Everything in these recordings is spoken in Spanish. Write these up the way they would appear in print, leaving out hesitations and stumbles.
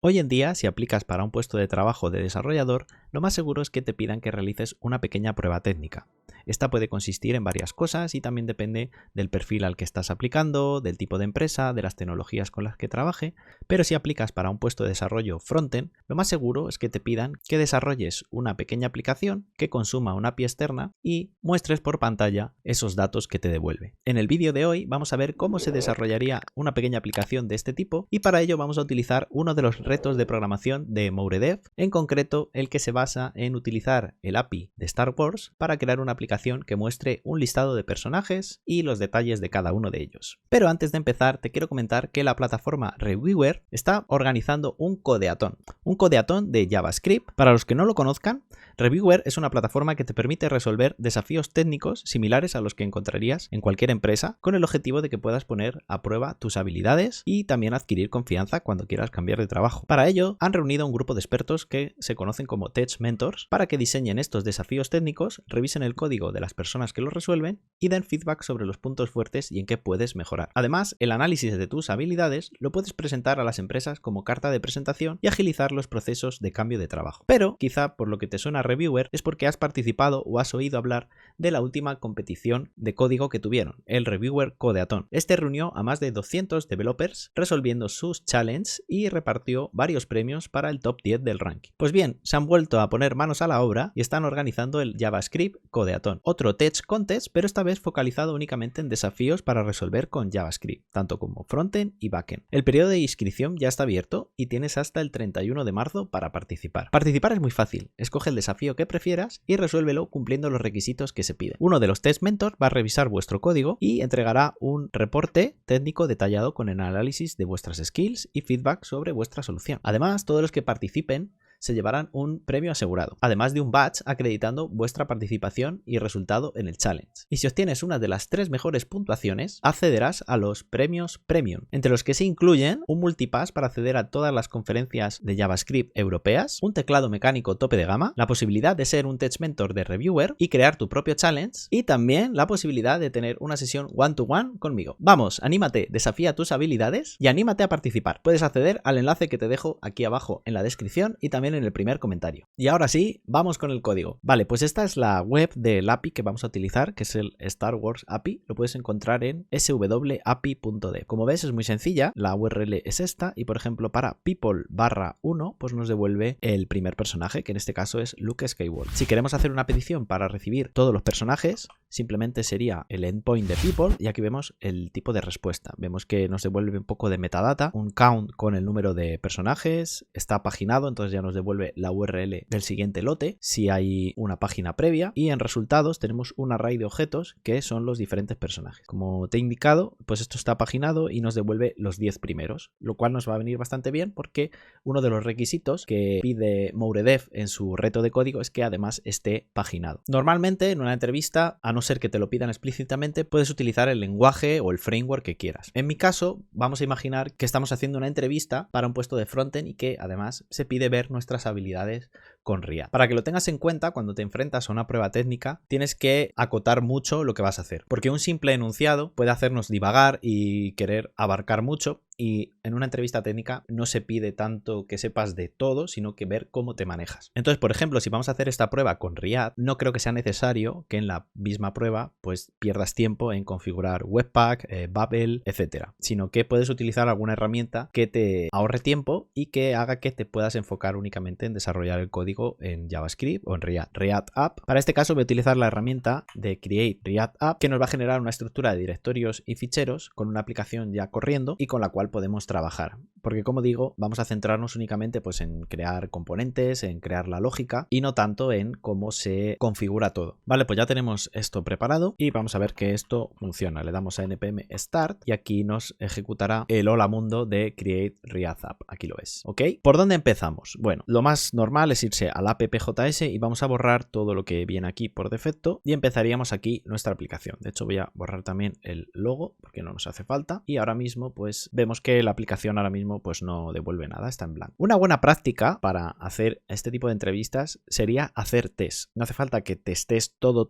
Hoy en día, si aplicas para un puesto de trabajo de desarrollador, lo más seguro es que te pidan que realices una pequeña prueba técnica. Esta puede consistir en varias cosas y también depende del perfil al que estás aplicando, del tipo de empresa, de las tecnologías con las que trabaje, pero si aplicas para un puesto de desarrollo frontend, lo más seguro es que te pidan que desarrolles una pequeña aplicación que consuma una API externa y muestres por pantalla esos datos que te devuelve. En el vídeo de hoy vamos a ver cómo se desarrollaría una pequeña aplicación de este tipo y para ello vamos a utilizar uno de los retos de programación de Mouredev, en concreto el que se basa en utilizar el API de Star Wars para crear una aplicación que muestre un listado de personajes y los detalles de cada uno de ellos. Pero antes de empezar te quiero comentar que la plataforma Reviewer está organizando un codeatón de JavaScript. Para los que no lo conozcan, Reviewer es una plataforma que te permite resolver desafíos técnicos similares a los que encontrarías en cualquier empresa, con el objetivo de que puedas poner a prueba tus habilidades y también adquirir confianza cuando quieras cambiar de trabajo. Para ello han reunido a un grupo de expertos que se conocen como Tech Mentors para que diseñen estos desafíos técnicos, revisen el código de las personas que los resuelven y den feedback sobre los puntos fuertes y en qué puedes mejorar. Además, el análisis de tus habilidades lo puedes presentar a las empresas como carta de presentación y agilizar los procesos de cambio de trabajo. Pero quizá por lo que te suena Reviewer es porque has participado o has oído hablar de la última competición de código que tuvieron, el Reviewer Codeathon. Este reunió a más de 200 developers resolviendo sus challenges y repartió varios premios para el top 10 del ranking. Pues bien, se han vuelto a poner manos a la obra y están organizando el JavaScript Codeathon, otro Tech Contest, pero esta vez focalizado únicamente en desafíos para resolver con JavaScript, tanto como frontend y backend. El periodo de inscripción ya está abierto y tienes hasta el 31 de marzo para participar. Participar es muy fácil, escoge el desafío que prefieras y resuélvelo cumpliendo los requisitos que se piden. Uno de los Test Mentors va a revisar vuestro código y entregará un reporte técnico detallado con el análisis de vuestras skills y feedback sobre vuestra solución. Además, todos los que participen se llevarán un premio asegurado, además de un badge acreditando vuestra participación y resultado en el challenge. Y si obtienes una de las 3 mejores puntuaciones, accederás a los premios Premium, entre los que se incluyen un multipass para acceder a todas las conferencias de JavaScript europeas, un teclado mecánico tope de gama, la posibilidad de ser un Tech Mentor de Reviewer y crear tu propio challenge, y también la posibilidad de tener una sesión one-to-one conmigo. Vamos, anímate, desafía tus habilidades y anímate a participar. Puedes acceder al enlace que te dejo aquí abajo en la descripción y también en el primer comentario. Y ahora sí, vamos con el código. Vale, pues esta es la web del API que vamos a utilizar, que es el Star Wars API. Lo puedes encontrar en swapi.dev. Como ves, es muy sencilla, la URL es esta y por ejemplo para people/1 pues nos devuelve el primer personaje, que en este caso es Luke Skywalker. Si queremos hacer una petición para recibir todos los personajes, simplemente sería el endpoint de people y aquí vemos el tipo de respuesta. Vemos que nos devuelve un poco de metadata, un count con el número de personajes, está paginado, entonces ya nos devuelve la URL del siguiente lote si hay una página previa, y en resultados tenemos un array de objetos que son los diferentes personajes. Como te he indicado, pues esto está paginado y nos devuelve los 10 primeros, lo cual nos va a venir bastante bien porque uno de los requisitos que pide Mouredev en su reto de código es que además esté paginado. Normalmente en una entrevista, a no ser que te lo pidan explícitamente, puedes utilizar el lenguaje o el framework que quieras. En mi caso, vamos a imaginar que estamos haciendo una entrevista para un puesto de frontend y que además se pide ver nuestras habilidades con React. Para que lo tengas en cuenta, cuando te enfrentas a una prueba técnica, tienes que acotar mucho lo que vas a hacer, porque un simple enunciado puede hacernos divagar y querer abarcar mucho, y en una entrevista técnica no se pide tanto que sepas de todo, sino que ver cómo te manejas. Entonces, por ejemplo, si vamos a hacer esta prueba con React, no creo que sea necesario que en la misma prueba pues pierdas tiempo en configurar Webpack, Babel, etcétera, sino que puedes utilizar alguna herramienta que te ahorre tiempo y que haga que te puedas enfocar únicamente en desarrollar el código en JavaScript o en React App. Para este caso voy a utilizar la herramienta de Create React App, que nos va a generar una estructura de directorios y ficheros con una aplicación ya corriendo y con la cual podemos trabajar, porque como digo, vamos a centrarnos únicamente pues en crear componentes, en crear la lógica y no tanto en cómo se configura todo. Vale, pues ya tenemos esto preparado y vamos a ver que esto funciona. Le damos a npm start y aquí nos ejecutará el hola mundo de Create React App. Aquí lo es, ¿ok? ¿Por dónde empezamos? Bueno, lo más normal es irse al appjs y vamos a borrar todo lo que viene aquí por defecto y empezaríamos aquí nuestra aplicación. De hecho voy a borrar también el logo porque no nos hace falta y ahora mismo pues vemos que la aplicación ahora mismo pues no devuelve nada, está en blanco. Una buena práctica para hacer este tipo de entrevistas sería hacer test. No hace falta que testes todo,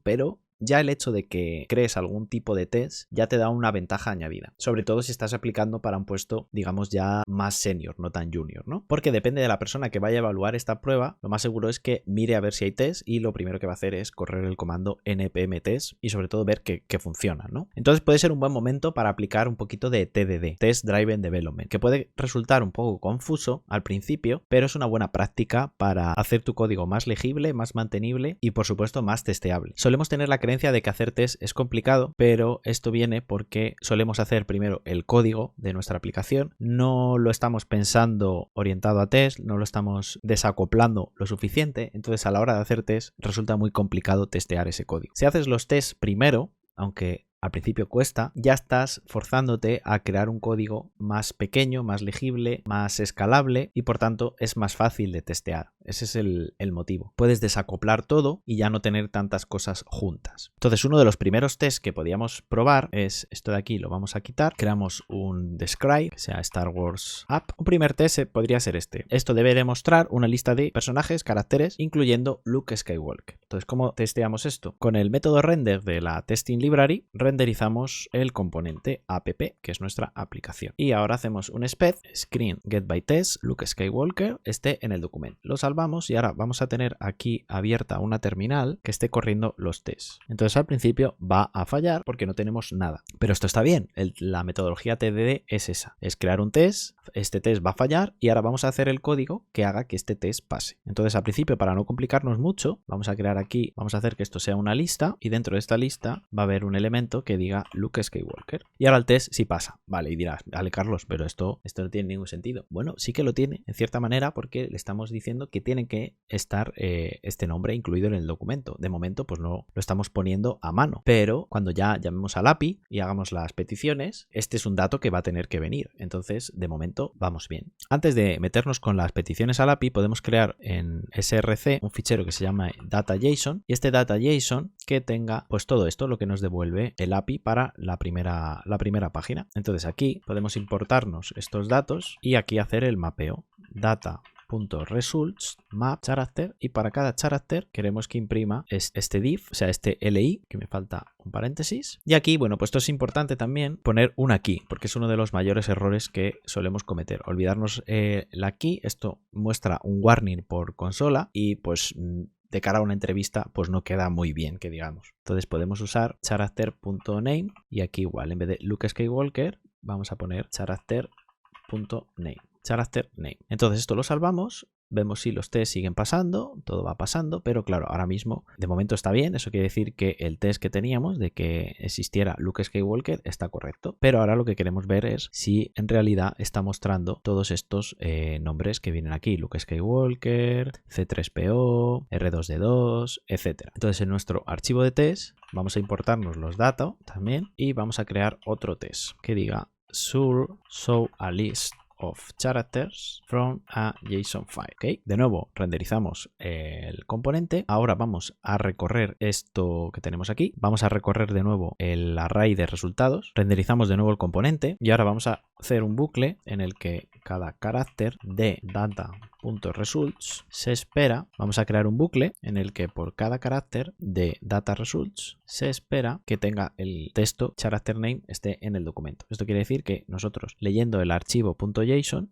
pero ya el hecho de que crees algún tipo de test ya te da una ventaja añadida, sobre todo si estás aplicando para un puesto, digamos, ya más senior, no tan junior, ¿no? Porque depende de la persona que vaya a evaluar esta prueba, lo más seguro es que mire a ver si hay test y lo primero que va a hacer es correr el comando npm test y sobre todo ver que funciona, ¿no? Entonces puede ser un buen momento para aplicar un poquito de TDD, Test Driven Development, que puede resultar un poco confuso al principio, pero es una buena práctica para hacer tu código más legible, más mantenible y por supuesto más testeable. Solemos tener la creencia de que hacer test es complicado, pero esto viene porque solemos hacer primero el código de nuestra aplicación, no lo estamos pensando orientado a test, no lo estamos desacoplando lo suficiente, entonces a la hora de hacer test resulta muy complicado testear ese código. Si haces los tests primero, aunque al principio cuesta, ya estás forzándote a crear un código más pequeño, más legible, más escalable y por tanto es más fácil de testear. Ese es el motivo. Puedes desacoplar todo y ya no tener tantas cosas juntas. Entonces uno de los primeros tests que podíamos probar es esto de aquí, lo vamos a quitar. Creamos un describe, que sea Star Wars App. Un primer test podría ser este. Esto debe demostrar una lista de personajes, caracteres, incluyendo Luke Skywalker. Entonces, ¿cómo testeamos esto? Con el método render de la testing library, renderizamos el componente app, que es nuestra aplicación. Y ahora hacemos un spec, screen get by test, Luke Skywalker, esté en el documento. Lo salvamos y ahora vamos a tener aquí abierta una terminal que esté corriendo los tests. Entonces al principio va a fallar porque no tenemos nada. Pero esto está bien, la metodología TDD es esa, es crear un test, este test va a fallar y ahora vamos a hacer el código que haga que este test pase. Entonces al principio, para no complicarnos mucho, vamos a crear aquí, vamos a hacer que esto sea una lista y dentro de esta lista va a haber un elemento que diga Luke Skywalker. Y ahora el test sí pasa. Vale, y dirás, vale Carlos, pero esto no tiene ningún sentido. Bueno, sí que lo tiene en cierta manera porque le estamos diciendo que tiene que estar este nombre incluido en el documento. De momento pues no lo estamos poniendo a mano, pero cuando ya llamemos al API y hagamos las peticiones, este es un dato que va a tener que venir. Entonces de momento vamos bien. Antes de meternos con las peticiones al API podemos crear en src un fichero que se llama data.json y este data.json que tenga pues todo esto, lo que nos devuelve el API para la primera página. Entonces aquí podemos importarnos estos datos y aquí hacer el mapeo data.results map character y para cada character queremos que imprima este div, o sea este li, que me falta un paréntesis. Y aquí, bueno, pues esto es importante también poner una key, porque es uno de los mayores errores que solemos cometer. Olvidarnos la key, esto muestra un warning por consola y pues de cara a una entrevista pues no queda muy bien, que digamos. Entonces podemos usar character.name y aquí igual en vez de Luke Skywalker vamos a poner character.name. Character name. Entonces esto lo salvamos, vemos si los tests siguen pasando, todo va pasando, pero claro, ahora mismo de momento está bien, eso quiere decir que el test que teníamos de que existiera Luke Skywalker está correcto, pero ahora lo que queremos ver es si en realidad está mostrando todos estos nombres que vienen aquí, Luke Skywalker, C3PO, R2D2, etc. Entonces en nuestro archivo de test vamos a importarnos los datos también y vamos a crear otro test que diga show a list of characters from a JSON file. ¿Okay? De nuevo renderizamos el componente. Ahora vamos a recorrer esto que tenemos aquí. Vamos a recorrer de nuevo el array de resultados. Renderizamos de nuevo el componente y ahora vamos a hacer un bucle en el que cada carácter de data.results se espera. Vamos a crear un bucle en el que por cada carácter de data.results se espera que tenga el texto character name esté en el documento. Esto quiere decir que nosotros leyendo el archivo .json,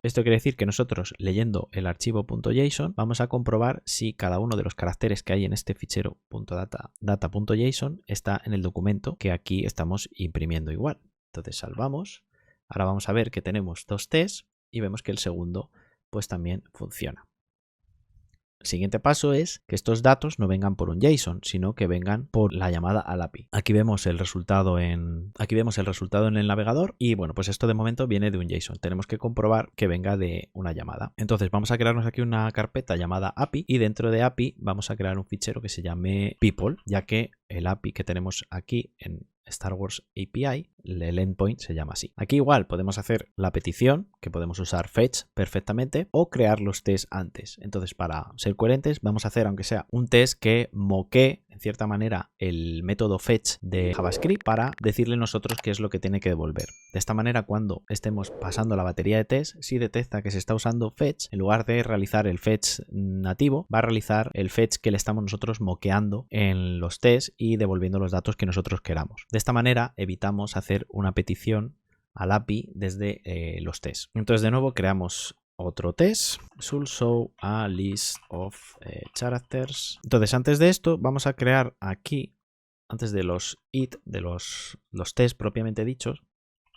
vamos a comprobar si cada uno de los caracteres que hay en este fichero data.json está en el documento que aquí estamos imprimiendo igual. Entonces salvamos. Ahora vamos a ver que tenemos dos tests y vemos que el segundo pues también funciona. El siguiente paso es que estos datos no vengan por un JSON, sino que vengan por la llamada al API. Aquí vemos el resultado en el navegador y bueno, pues esto de momento viene de un JSON. Tenemos que comprobar que venga de una llamada. Entonces vamos a crearnos aquí una carpeta llamada API y dentro de API vamos a crear un fichero que se llame people, ya que el API que tenemos aquí en Star Wars API, el endpoint se llama así. Aquí igual podemos hacer la petición, que podemos usar fetch perfectamente, o crear los tests antes. Entonces, para ser coherentes, vamos a hacer, aunque sea un test que moquee en cierta manera, el método fetch de JavaScript para decirle nosotros qué es lo que tiene que devolver. De esta manera, cuando estemos pasando la batería de test, si detecta que se está usando fetch, en lugar de realizar el fetch nativo, va a realizar el fetch que le estamos nosotros moqueando en los tests y devolviendo los datos que nosotros queramos. De esta manera evitamos hacer una petición al API desde los tests. Entonces, de nuevo, creamos otro test, should show a list of characters. Entonces, antes de esto, vamos a crear aquí, antes de los it, de los tests propiamente dichos,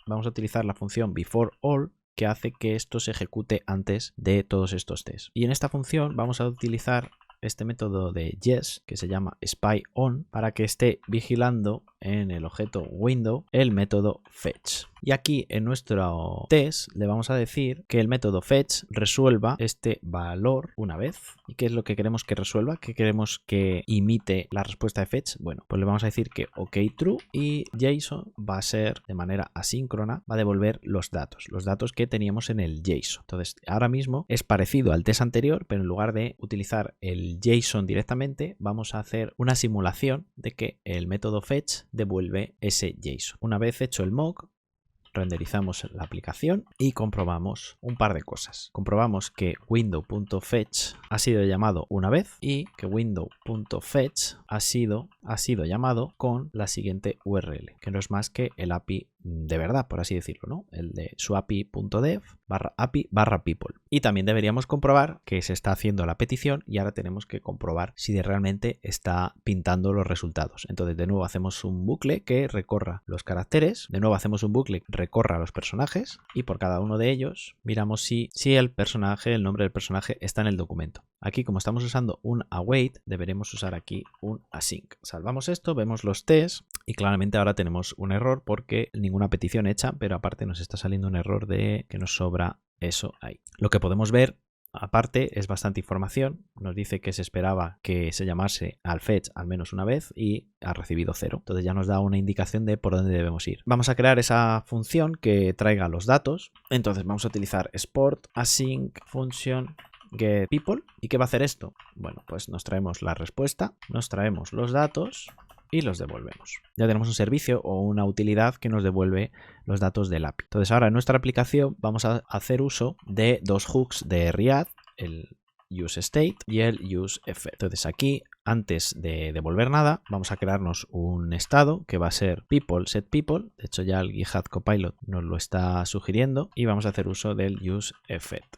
vamos a utilizar la función before all, que hace que esto se ejecute antes de todos estos tests. Y en esta función vamos a utilizar este método de yes, que se llama spy_on, para que esté vigilando en el objeto window el método fetch. Y aquí en nuestro test le vamos a decir que el método fetch resuelva este valor una vez. ¿Y qué es lo que queremos que resuelva? ¿Qué queremos que imite la respuesta de fetch? Bueno, pues le vamos a decir que ok true, y JSON va a ser de manera asíncrona, va a devolver los datos que teníamos en el JSON. Entonces ahora mismo es parecido al test anterior, pero en lugar de utilizar el JSON directamente, vamos a hacer una simulación de que el método fetch devuelve ese JSON. Una vez hecho el mock, renderizamos la aplicación y comprobamos un par de cosas. Comprobamos que window.fetch ha sido llamado una vez y que window.fetch ha sido llamado con la siguiente URL, que no es más que el API de verdad, por así decirlo, ¿no? El de suapi.dev /api/people. Y también deberíamos comprobar que se está haciendo la petición y ahora tenemos que comprobar si realmente está pintando los resultados. Entonces, de nuevo hacemos un bucle que recorra los caracteres, de nuevo hacemos un bucle que recorra los personajes y por cada uno de ellos miramos si el nombre del personaje está en el documento. Aquí, como estamos usando un await, deberemos usar aquí un async. Salvamos esto, vemos los tests y claramente ahora tenemos un error porque ninguna petición hecha, pero aparte nos está saliendo un error de que nos sobra eso ahí. Lo que podemos ver aparte es bastante información. Nos dice que se esperaba que se llamase al fetch al menos una vez y ha recibido 0. Entonces ya nos da una indicación de por dónde debemos ir. Vamos a crear esa función que traiga los datos. Entonces vamos a utilizar export async function get people. ¿Y qué va a hacer esto? Bueno, pues nos traemos la respuesta, nos traemos los datos y los devolvemos. Ya tenemos un servicio o una utilidad que nos devuelve los datos del API. Entonces ahora en nuestra aplicación vamos a hacer uso de dos hooks de React, el useState y el useEffect. Entonces aquí, antes de devolver nada, vamos a crearnos un estado que va a ser people setPeople. De hecho ya el GitHub Copilot nos lo está sugiriendo y vamos a hacer uso del useEffect.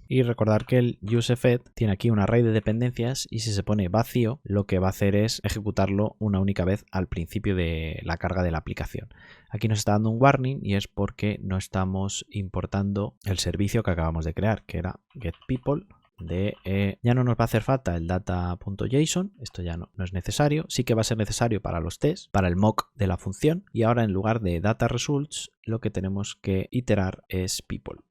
Y recordar que el useEffect tiene aquí un array de dependencias y si se pone vacío, lo que va a hacer es ejecutarlo una única vez al principio de la carga de la aplicación. Aquí nos está dando un warning y es porque no estamos importando el servicio que acabamos de crear, que era getPeople. Ya no nos va a hacer falta el data.json, esto ya no es necesario, sí que va a ser necesario para los tests, para el mock de la función, y ahora en lugar de data results lo que tenemos que iterar es people.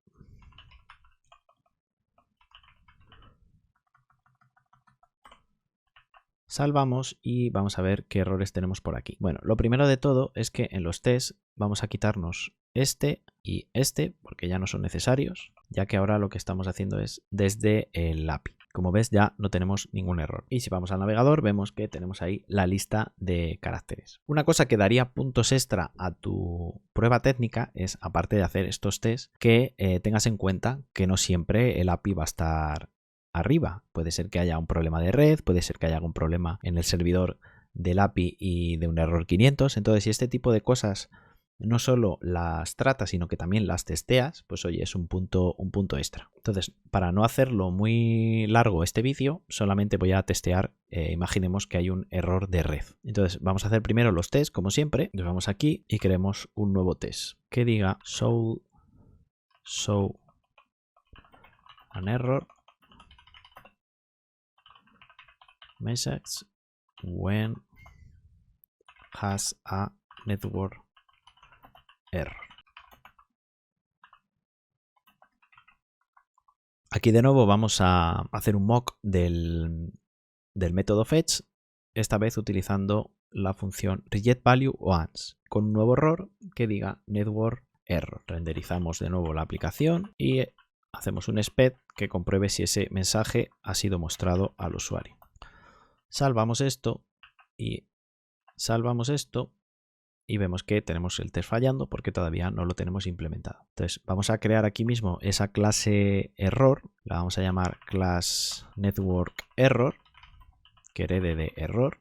Salvamos y vamos a ver qué errores tenemos por aquí. Bueno, lo primero de todo es que en los tests vamos a quitarnos este y este porque ya no son necesarios, ya que ahora lo que estamos haciendo es desde el API. Como ves, ya no tenemos ningún error. Y si vamos al navegador, vemos que tenemos ahí la lista de caracteres. Una cosa que daría puntos extra a tu prueba técnica es, aparte de hacer estos tests, que tengas en cuenta que no siempre el API va a estar arriba. Puede ser que haya un problema de red, puede ser que haya algún problema en el servidor del API y de un error 500. Entonces, si este tipo de cosas no solo las tratas, sino que también las testeas, pues oye, es un punto extra. Entonces, para no hacerlo muy largo este vídeo, solamente voy a testear, imaginemos que hay un error de red. Entonces, vamos a hacer primero los tests, como siempre. Nos vamos aquí y creemos un nuevo test que diga show an error message when has a network error. Aquí de nuevo vamos a hacer un mock del método fetch, esta vez utilizando la función regetValue once, con un nuevo error que diga network error. Renderizamos de nuevo la aplicación y hacemos un spec que compruebe si ese mensaje ha sido mostrado al usuario. Salvamos esto y salvamos esto y vemos que tenemos el test fallando porque todavía no lo tenemos implementado. Entonces vamos a crear aquí mismo esa clase error, la vamos a llamar class network error, que herede de error.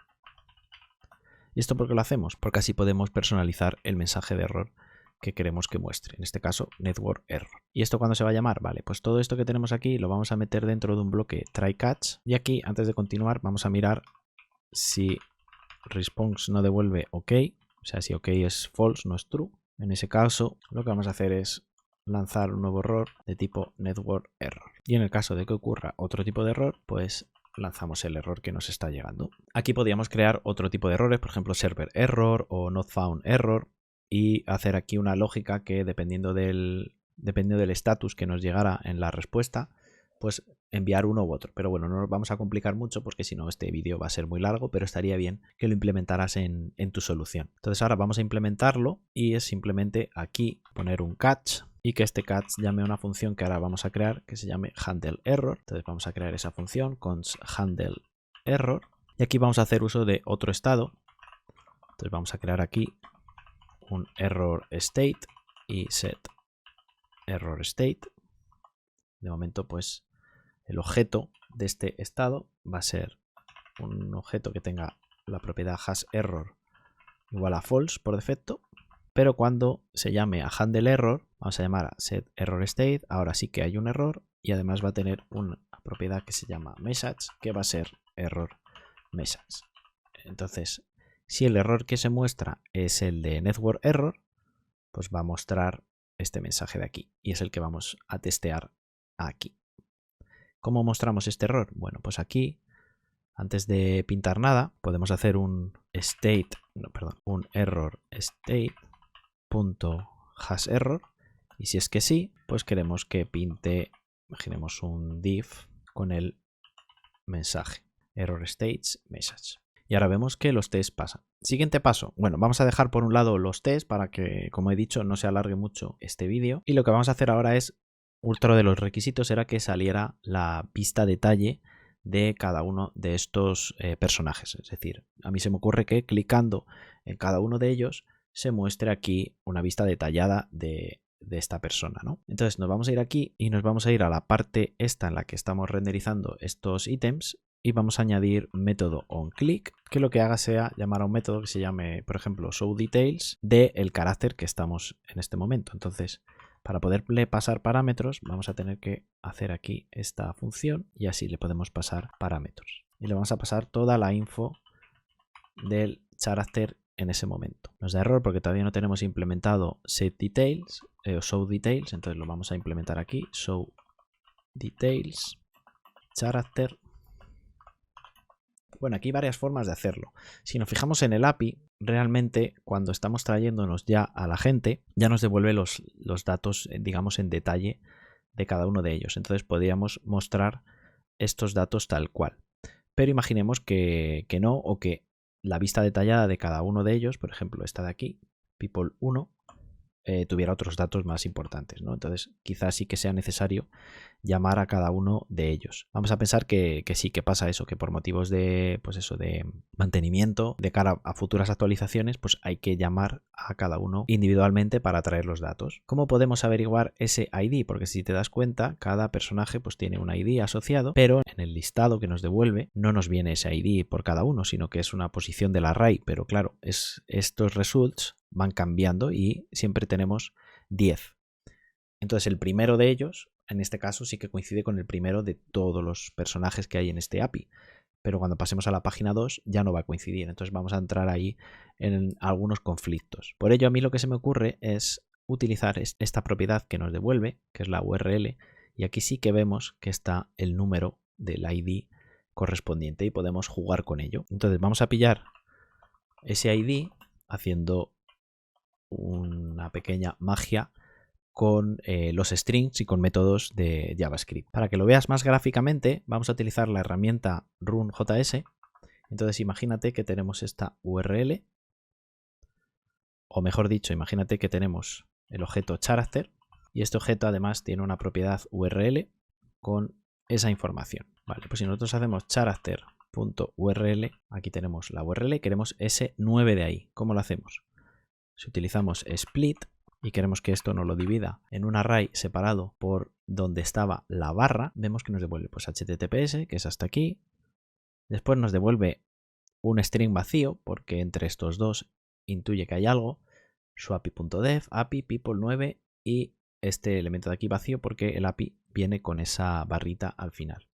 ¿Y esto por qué lo hacemos? Porque así podemos personalizar el mensaje de error que queremos que muestre, en este caso network error. ¿Y esto cuándo se va a llamar? Vale, pues todo esto que tenemos aquí lo vamos a meter dentro de un bloque try catch, y aquí antes de continuar vamos a mirar si response no devuelve OK, o sea, si OK es false, no es true. En ese caso lo que vamos a hacer es lanzar un nuevo error de tipo network error, y en el caso de que ocurra otro tipo de error, pues lanzamos el error que nos está llegando. Aquí podríamos crear otro tipo de errores, por ejemplo server error o not found error, y hacer aquí una lógica que dependiendo del estatus que nos llegara en la respuesta, pues enviar uno u otro. Pero bueno, no nos vamos a complicar mucho porque si no este vídeo va a ser muy largo, pero estaría bien que lo implementaras en tu solución. Entonces ahora vamos a implementarlo y es simplemente aquí poner un catch y que este catch llame a una función que ahora vamos a crear que se llame handle error. Entonces vamos a crear esa función const handle error y aquí vamos a hacer uso de otro estado. Entonces vamos a crear aquí un error state y set error state. De momento pues el objeto de este estado va a ser un objeto que tenga la propiedad hasError igual a false por defecto, pero cuando se llame a handle error vamos a llamar a set error state, ahora sí que hay un error y además va a tener una propiedad que se llama message que va a ser error message. Entonces si el error que se muestra es el de network error, pues va a mostrar este mensaje de aquí y es el que vamos a testear aquí. ¿Cómo mostramos este error? Bueno, pues aquí, antes de pintar nada, podemos hacer un error state.hasError y si es que sí, pues queremos que pinte, imaginemos un div con el mensaje error states message. Y ahora vemos que los tests pasan. Siguiente paso. Bueno, vamos a dejar por un lado los tests para que, como he dicho, no se alargue mucho este vídeo. Y lo que vamos a hacer ahora es, otro de los requisitos era que saliera la vista detalle de cada uno de estos personajes. Es decir, a mí se me ocurre que clicando en cada uno de ellos se muestre aquí una vista detallada de esta persona, ¿no? Entonces nos vamos a ir aquí y nos vamos a ir a la parte esta en la que estamos renderizando estos ítems y vamos a añadir un método onClick que lo que haga sea llamar a un método que se llame, por ejemplo, showDetails del carácter que estamos en este momento. Entonces, para poderle pasar parámetros, vamos a tener que hacer aquí esta función y así le podemos pasar parámetros. Y le vamos a pasar toda la info del carácter en ese momento. Nos da error porque todavía no tenemos implementado setDetails o showDetails, entonces lo vamos a implementar aquí, showDetails, character. Bueno, aquí hay varias formas de hacerlo. Si nos fijamos en el API, realmente cuando estamos trayéndonos ya a la gente, ya nos devuelve los datos, digamos, en detalle de cada uno de ellos. Entonces podríamos mostrar estos datos tal cual. Pero imaginemos que no, o que la vista detallada de cada uno de ellos, por ejemplo esta de aquí, people 1, tuviera otros datos más importantes, ¿no? Entonces quizás sí que sea necesario llamar a cada uno de ellos. Vamos a pensar que sí que pasa eso, que por motivos de, pues eso, de mantenimiento de cara a futuras actualizaciones, pues hay que llamar a cada uno individualmente para traer los datos. ¿Cómo podemos averiguar ese ID? Porque si te das cuenta, cada personaje pues tiene un ID asociado, pero en el listado que nos devuelve no nos viene ese ID por cada uno, sino que es una posición del array, pero claro, estos results van cambiando y siempre tenemos 10. Entonces el primero de ellos, en este caso, sí que coincide con el primero de todos los personajes que hay en este API. Pero cuando pasemos a la página 2 ya no va a coincidir. Entonces vamos a entrar ahí en algunos conflictos. Por ello a mí lo que se me ocurre es utilizar esta propiedad que nos devuelve, que es la URL. Y aquí sí que vemos que está el número del ID correspondiente y podemos jugar con ello. Entonces vamos a pillar ese ID haciendo una pequeña magia con los strings y con métodos de JavaScript. Para que lo veas más gráficamente, vamos a utilizar la herramienta runJS. Entonces imagínate que tenemos esta URL, o mejor dicho, imagínate que tenemos el objeto character y este objeto además tiene una propiedad URL con esa información. Vale, pues si nosotros hacemos character .url, aquí tenemos la URL, queremos ese 9 de ahí. ¿Cómo lo hacemos? Si utilizamos split y queremos que esto nos lo divida en un array separado por donde estaba la barra, vemos que nos devuelve pues https, que es hasta aquí. Después nos devuelve un string vacío, porque entre estos dos intuye que hay algo. Su api.def, api, people 9 y este elemento de aquí vacío, porque el api viene con esa barrita al final.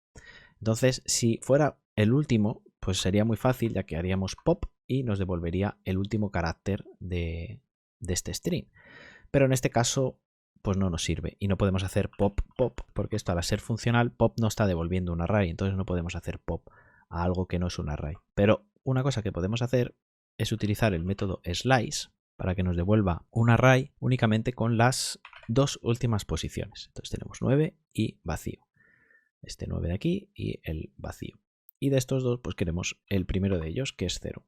Entonces, si fuera el último, pues sería muy fácil, ya que haríamos pop y nos devolvería el último carácter de este string. Pero en este caso, pues no nos sirve y no podemos hacer pop, porque esto al ser funcional, pop no está devolviendo un array, entonces no podemos hacer pop a algo que no es un array. Pero una cosa que podemos hacer es utilizar el método slice para que nos devuelva un array únicamente con las dos últimas posiciones. Entonces tenemos 9 y vacío. Este 9 de aquí y el vacío. Y de estos dos, pues queremos el primero de ellos, que es 0.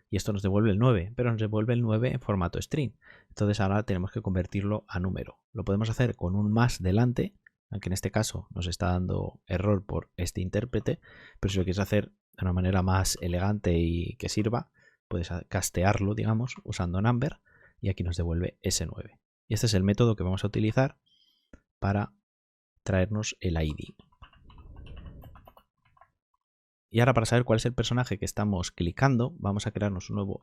Y esto nos devuelve el 9, pero nos devuelve el 9 en formato string. Entonces ahora tenemos que convertirlo a número. Lo podemos hacer con un más delante, aunque en este caso nos está dando error por este intérprete, pero si lo quieres hacer de una manera más elegante y que sirva, puedes castearlo, digamos, usando number, y aquí nos devuelve ese 9. Y este es el método que vamos a utilizar para traernos el ID. Y ahora, para saber cuál es el personaje que estamos clicando, vamos a crearnos un nuevo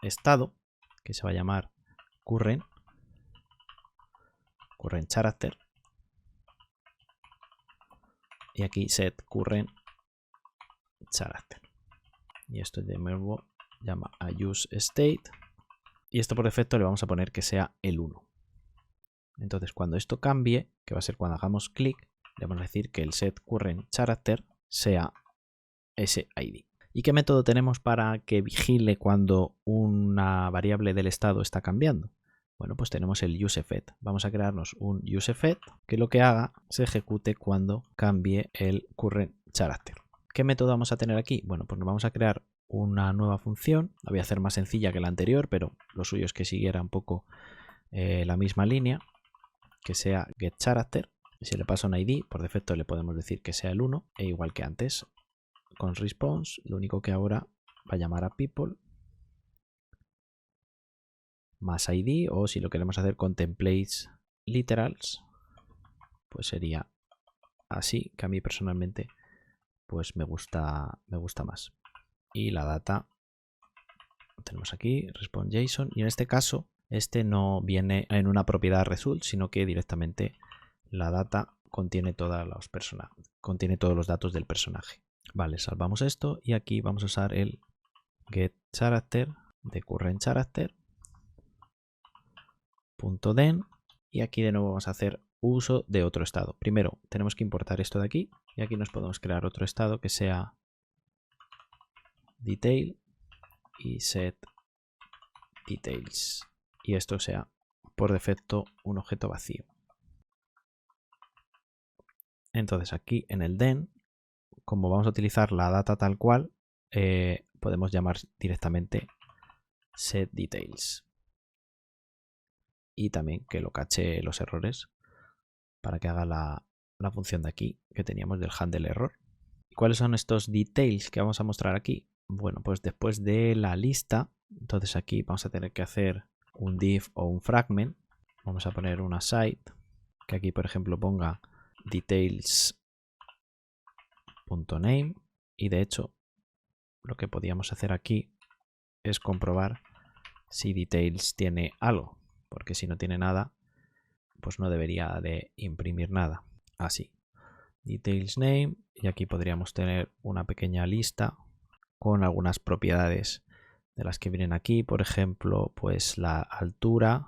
estado que se va a llamar current character. Y aquí set current character. Y esto de nuevo llama a use state. Y esto por defecto le vamos a poner que sea el 1. Entonces, cuando esto cambie, que va a ser cuando hagamos clic, le vamos a decir que el set current character sea ese ID. ¿Y qué método tenemos para que vigile cuando una variable del estado está cambiando? Bueno, pues tenemos el useFet. Vamos a crearnos un useFet que lo que haga se ejecute cuando cambie el current character. ¿Qué método vamos a tener aquí? Bueno, pues nos vamos a crear una nueva función. La voy a hacer más sencilla que la anterior, pero lo suyo es que siguiera un poco la misma línea, que sea getCharacter. Y si le paso un ID, por defecto le podemos decir que sea el 1, e igual que antes, con response, lo único que ahora va a llamar a people más ID, o si lo queremos hacer con templates literals, pues sería así, que a mí personalmente pues me gusta más. Y la data lo tenemos aquí, response JSON, y en este caso este no viene en una propiedad result, sino que directamente la data contiene todos los datos del personaje. Vale, salvamos esto y aquí vamos a usar el getCharacter de current character .den, y aquí de nuevo vamos a hacer uso de otro estado. Primero tenemos que importar esto de aquí y aquí nos podemos crear otro estado que sea detail y set details, y esto sea por defecto un objeto vacío. Entonces aquí en el den, como vamos a utilizar la data tal cual, podemos llamar directamente set details y también que lo cache los errores para que haga la función de aquí que teníamos del handle error. ¿Cuáles son estos details que vamos a mostrar aquí? Bueno, pues después de la lista, entonces aquí vamos a tener que hacer un div o un fragment. Vamos a poner una site que aquí, por ejemplo, ponga details.name, y de hecho lo que podíamos hacer aquí es comprobar si details tiene algo, porque si no tiene nada, pues no debería de imprimir nada. Así, details name, y aquí podríamos tener una pequeña lista con algunas propiedades de las que vienen aquí, por ejemplo, pues la altura,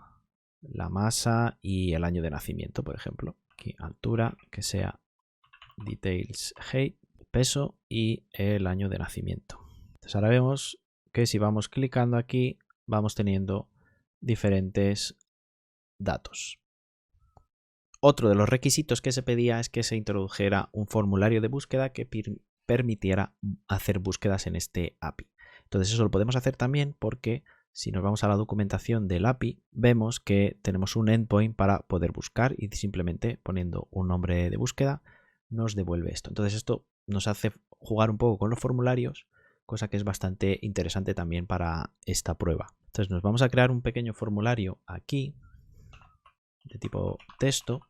la masa y el año de nacimiento, por ejemplo. Aquí altura, que sea details height, peso y el año de nacimiento. Entonces ahora vemos que si vamos clicando aquí, vamos teniendo diferentes datos. Otro de los requisitos que se pedía es que se introdujera un formulario de búsqueda que permitiera hacer búsquedas en este API. Entonces eso lo podemos hacer también porque si nos vamos a la documentación del API, vemos que tenemos un endpoint para poder buscar y simplemente poniendo un nombre de búsqueda nos devuelve esto. Entonces esto nos hace jugar un poco con los formularios, cosa que es bastante interesante también para esta prueba. Entonces nos vamos a crear un pequeño formulario aquí de tipo texto.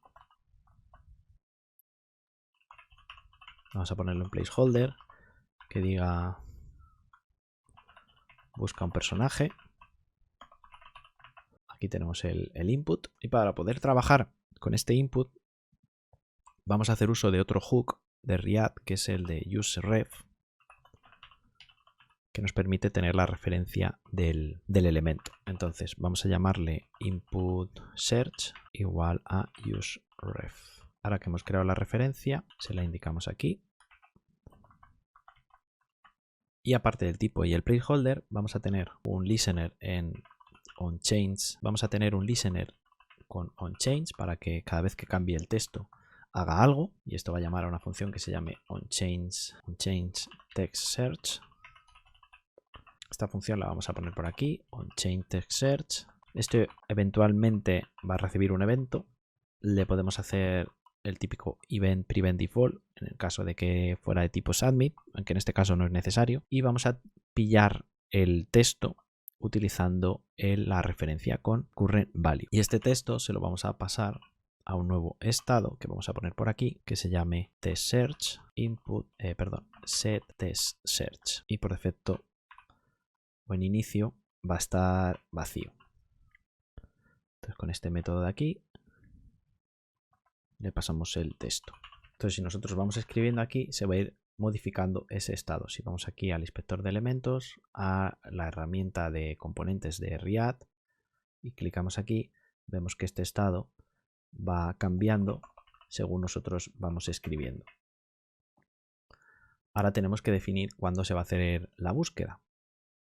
Vamos a ponerle un placeholder que diga busca un personaje. Aquí tenemos el input y para poder trabajar con este input vamos a hacer uso de otro hook de React que es el de useRef, que nos permite tener la referencia del elemento. Entonces vamos a llamarle input search igual a useRef. Ahora que hemos creado la referencia, se la indicamos aquí. Y aparte del tipo y el placeholder, vamos a tener un listener en onChange. Vamos a tener un listener con onChange para que cada vez que cambie el texto haga algo. Y esto va a llamar a una función que se llame onChange text search. Esta función la vamos a poner por aquí, onChange text search. Esto eventualmente va a recibir un evento. Le podemos hacer el típico event prevent default en el caso de que fuera de tipo submit, aunque en este caso no es necesario. Y vamos a pillar el texto utilizando la referencia con current value. Y este texto se lo vamos a pasar a un nuevo estado que vamos a poner por aquí, que se llame test search input, set test search. Y por defecto o en inicio va a estar vacío. Entonces con este método de aquí le pasamos el texto. Entonces si nosotros vamos escribiendo aquí se va a ir modificando ese estado. Si vamos aquí al inspector de elementos, a la herramienta de componentes de React y clicamos aquí, vemos que este estado va cambiando según nosotros vamos escribiendo. Ahora tenemos que definir cuándo se va a hacer la búsqueda.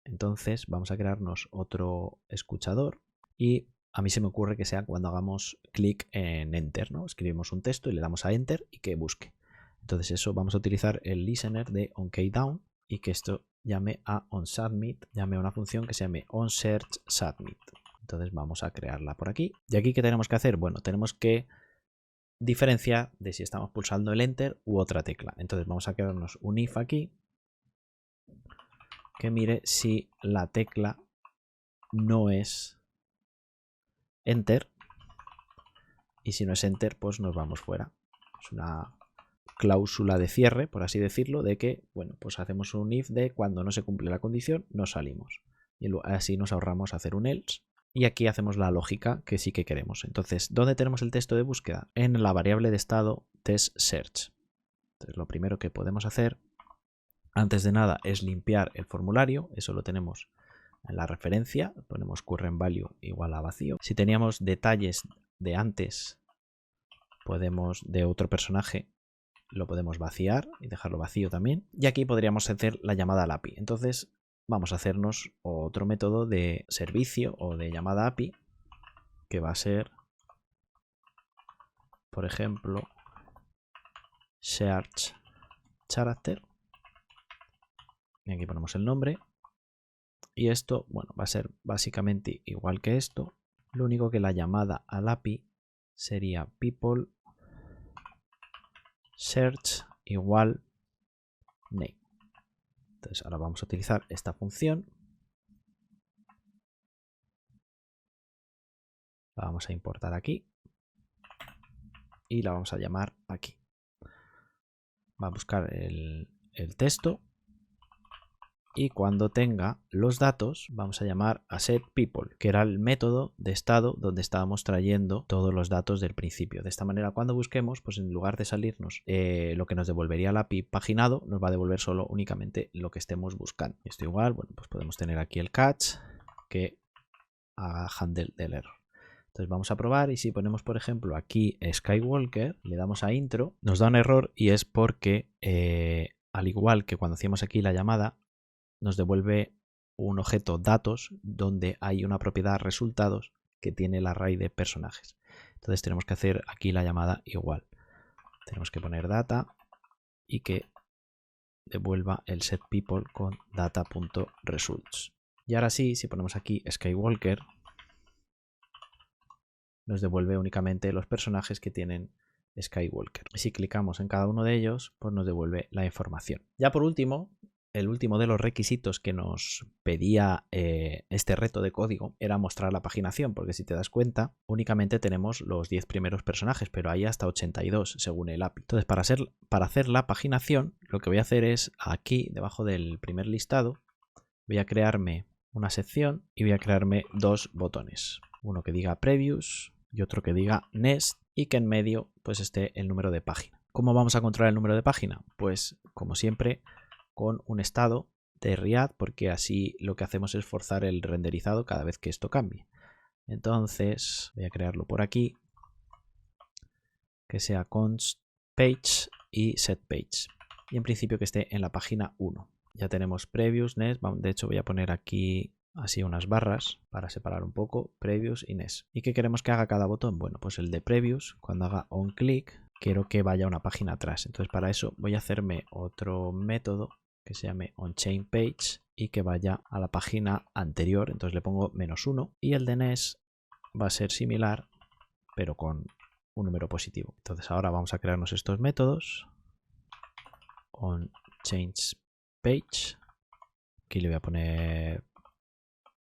Entonces vamos a crearnos otro escuchador y a mí se me ocurre que sea cuando hagamos clic en Enter, ¿no? Escribimos un texto y le damos a Enter y que busque. Entonces eso vamos a utilizar el listener de onKeyDown y que esto llame a onSubmit, llame a una función que se llame onSearchSubmit. Entonces vamos a crearla por aquí. ¿Y aquí qué tenemos que hacer? Bueno, tenemos que diferenciar de si estamos pulsando el Enter u otra tecla. Entonces vamos a crearnos un if aquí que mire si la tecla no es Enter, y si no es Enter pues nos vamos fuera. Es una cláusula de cierre, por así decirlo, de que, bueno, pues hacemos un if de cuando no se cumple la condición no salimos, y así nos ahorramos hacer un else. Y aquí hacemos la lógica que sí que queremos. Entonces, ¿dónde tenemos el texto de búsqueda? En la variable de estado testSearch. Entonces lo primero que podemos hacer antes de nada es limpiar el formulario. Eso lo tenemos en la referencia, ponemos current value igual a vacío. Si teníamos detalles de antes, podemos de otro personaje, lo podemos vaciar y dejarlo vacío también. Y aquí podríamos hacer la llamada al API. Entonces vamos a hacernos otro método de servicio o de llamada API que va a ser, por ejemplo, search character. Y aquí ponemos el nombre. Y esto, bueno, va a ser básicamente igual que esto. Lo único que la llamada al API sería people search igual name. Entonces ahora vamos a utilizar esta función. La vamos a importar aquí. Y la vamos a llamar aquí. Va a buscar el texto. Y cuando tenga los datos vamos a llamar a setPeople, que era el método de estado donde estábamos trayendo todos los datos del principio. De esta manera cuando busquemos, pues en lugar de salirnos lo que nos devolvería el API paginado, nos va a devolver solo únicamente lo que estemos buscando. Esto igual, bueno, pues podemos tener aquí el catch que haga handle del error. Entonces vamos a probar y si ponemos por ejemplo aquí Skywalker, le damos a intro, nos da un error y es porque al igual que cuando hacíamos aquí la llamada, nos devuelve un objeto datos donde hay una propiedad resultados que tiene el array de personajes. Entonces tenemos que hacer aquí la llamada igual. Tenemos que poner data y que devuelva el setPeople con data.results. Y ahora sí, si ponemos aquí Skywalker, nos devuelve únicamente los personajes que tienen Skywalker. Y si clicamos en cada uno de ellos, pues nos devuelve la información. Ya por último, el último de los requisitos que nos pedía este reto de código era mostrar la paginación, porque si te das cuenta, únicamente tenemos los 10 primeros personajes, pero hay hasta 82 según el API. Entonces, para hacer la paginación, lo que voy a hacer es aquí, debajo del primer listado, voy a crearme una sección y voy a crearme dos botones. Uno que diga Previous y otro que diga Next, y que en medio pues esté el número de página. ¿Cómo vamos a controlar el número de página? Pues como siempre, con un estado de Riad, porque así lo que hacemos es forzar el renderizado cada vez que esto cambie. Entonces voy a crearlo por aquí, que sea const page y set page, y en principio que esté en la página 1. Ya tenemos Previous, Next, de hecho voy a poner aquí así unas barras para separar un poco Previous y Next. ¿Y qué queremos que haga cada botón? Bueno, pues el de Previous, cuando haga on click, quiero que vaya una página atrás. Entonces para eso voy a hacerme otro método que se llame onChainPage y que vaya a la página anterior. Entonces le pongo -1 y el de Next va a ser similar pero con un número positivo. Entonces ahora vamos a crearnos estos métodos. onChangePage, aquí le voy a poner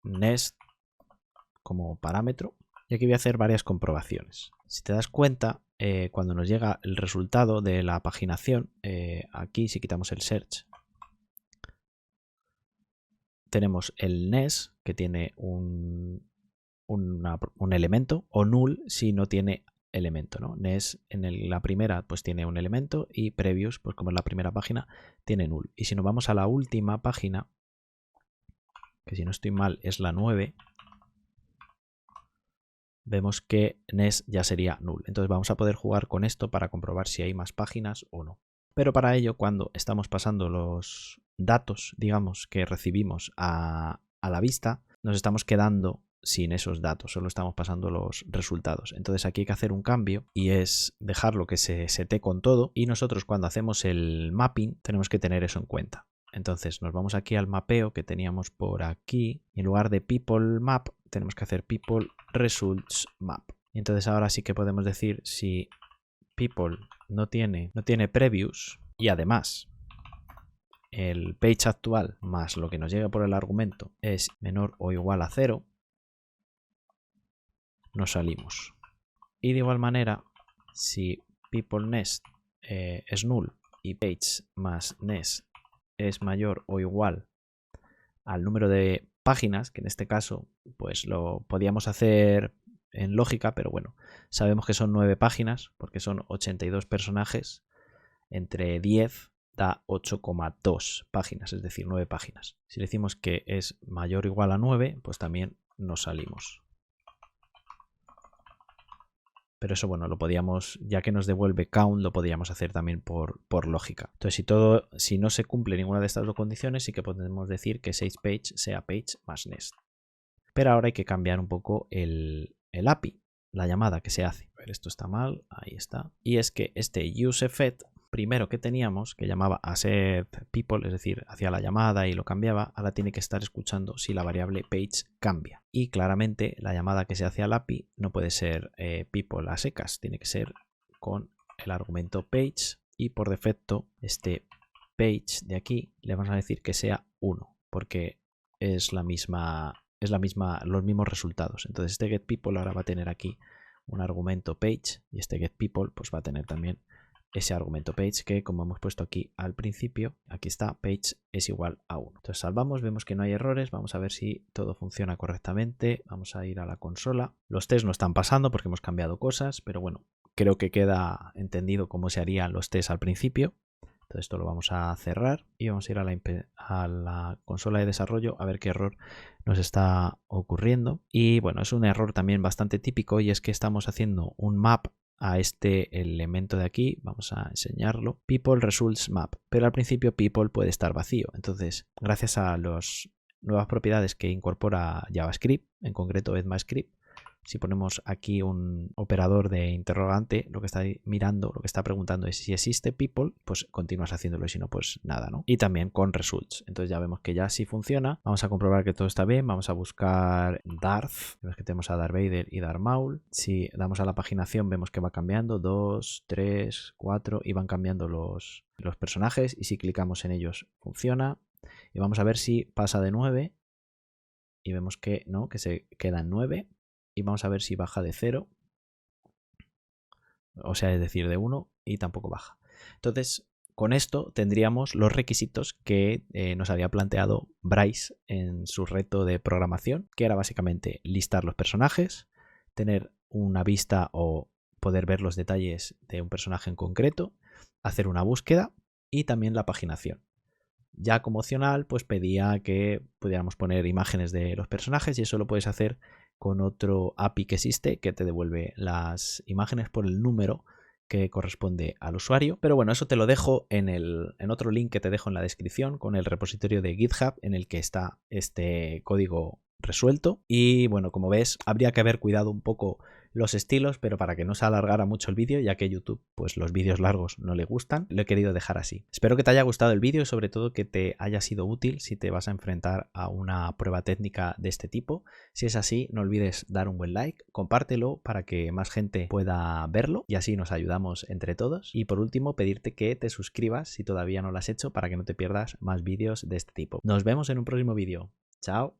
Next como parámetro y aquí voy a hacer varias comprobaciones. Si te das cuenta, cuando nos llega el resultado de la paginación, aquí si quitamos el search, tenemos el Next que tiene un elemento, o null si no tiene elemento, ¿no? Next en la primera pues tiene un elemento y Previous, pues como es la primera página, tiene null. Y si nos vamos a la última página, que si no estoy mal es la 9, vemos que Next ya sería null. Entonces vamos a poder jugar con esto para comprobar si hay más páginas o no. Pero para ello, cuando estamos pasando los datos, digamos, que recibimos a la vista, nos estamos quedando sin esos datos, solo estamos pasando los resultados. Entonces aquí hay que hacer un cambio y es dejarlo que se setee con todo, y nosotros cuando hacemos el mapping tenemos que tener eso en cuenta. Entonces nos vamos aquí al mapeo que teníamos por aquí y en lugar de people map tenemos que hacer people results map. Y entonces ahora sí que podemos decir si people no tiene previous y además el page actual más lo que nos llega por el argumento es menor o igual a 0, nos salimos. Y de igual manera, si people next es null y page más next es mayor o igual al número de páginas, que en este caso pues lo podíamos hacer en lógica, pero bueno, sabemos que son 9 páginas porque son 82 personajes, entre 10 da 8,2 páginas, es decir, 9 páginas. Si le decimos que es mayor o igual a 9, pues también nos salimos. Pero eso, bueno, lo podíamos, ya que nos devuelve count, lo podíamos hacer también por lógica. Entonces, si no se cumple ninguna de estas dos condiciones, sí que podemos decir que 6page sea page más next. Pero ahora hay que cambiar un poco el API, la llamada que se hace. A ver, esto está mal, ahí está. Y es que este useFet, primero que teníamos, que llamaba a set people, es decir, hacía la llamada y lo cambiaba, ahora tiene que estar escuchando si la variable page cambia. Y claramente la llamada que se hace al API no puede ser people a secas, tiene que ser con el argumento page, y por defecto este page de aquí le vamos a decir que sea 1, porque es los mismos resultados. Entonces este getPeople ahora va a tener aquí un argumento page y este getPeople pues va a tener también ese argumento page que, como hemos puesto aquí al principio, aquí está, page es igual a 1. Entonces salvamos, vemos que no hay errores, vamos a ver si todo funciona correctamente, vamos a ir a la consola. Los tests no están pasando porque hemos cambiado cosas, pero bueno, creo que queda entendido cómo se harían los tests al principio. Entonces esto lo vamos a cerrar y vamos a ir a la consola de desarrollo a ver qué error nos está ocurriendo. Y bueno, es un error también bastante típico, y es que estamos haciendo un map a este elemento de aquí, vamos a enseñarlo, people results map, pero al principio people puede estar vacío. Entonces, gracias a las nuevas propiedades que incorpora JavaScript, en concreto ECMAScript, Si ponemos aquí un operador de interrogante, lo que está mirando, lo que está preguntando es si existe people, pues continúas haciéndolo y si no, pues nada, ¿no? Y también con results. Entonces ya vemos que ya sí funciona. Vamos a comprobar que todo está bien. Vamos a buscar Darth. Vemos que tenemos a Darth Vader y Darth Maul. Si damos a la paginación, vemos que va cambiando 2, 3, 4 y van cambiando los personajes. Y si clicamos en ellos, funciona. Y vamos a ver si pasa de 9. Y vemos que no, que se queda en 9. Y vamos a ver si baja de 0. O sea, es decir, de 1 y tampoco baja. Entonces, con esto tendríamos los requisitos que nos había planteado Bryce en su reto de programación, que era básicamente listar los personajes, tener una vista o poder ver los detalles de un personaje en concreto, hacer una búsqueda y también la paginación. Ya como opcional, pues pedía que pudiéramos poner imágenes de los personajes y eso lo puedes hacer con otro API que existe que te devuelve las imágenes por el número que corresponde al usuario. Pero bueno, eso te lo dejo en otro link que te dejo en la descripción con el repositorio de GitHub en el que está este código resuelto. Y bueno, como ves, habría que haber cuidado un poco los estilos, pero para que no se alargara mucho el vídeo, ya que YouTube pues los vídeos largos no le gustan, lo he querido dejar así. Espero que te haya gustado el vídeo y sobre todo que te haya sido útil si te vas a enfrentar a una prueba técnica de este tipo. Si es así, no olvides dar un buen like, compártelo para que más gente pueda verlo y así nos ayudamos entre todos. Y por último, pedirte que te suscribas si todavía no lo has hecho para que no te pierdas más vídeos de este tipo. Nos vemos en un próximo vídeo. Chao.